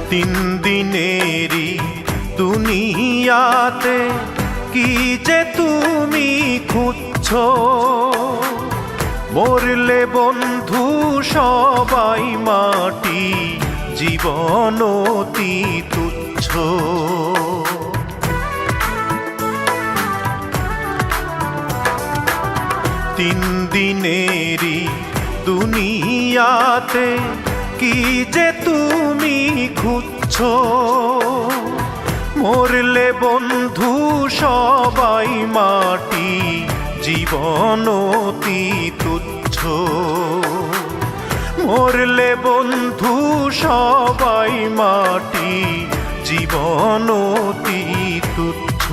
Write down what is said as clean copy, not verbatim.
তিন দিনেরই দুনিয়াতে কি যে তুমি খুঁজছো, মরলে বন্ধু সবাই মাটি, জীবন অতি তুচ্ছ। তিন দিনেরই দুনিয়াতে কি যে তুমি খুঁজছো, মরলে বন্ধু সবাই মাটি, জীবন অতি তুচ্ছ। মরলে বন্ধু সবাই মাটি, জীবন অতি তুচ্ছ।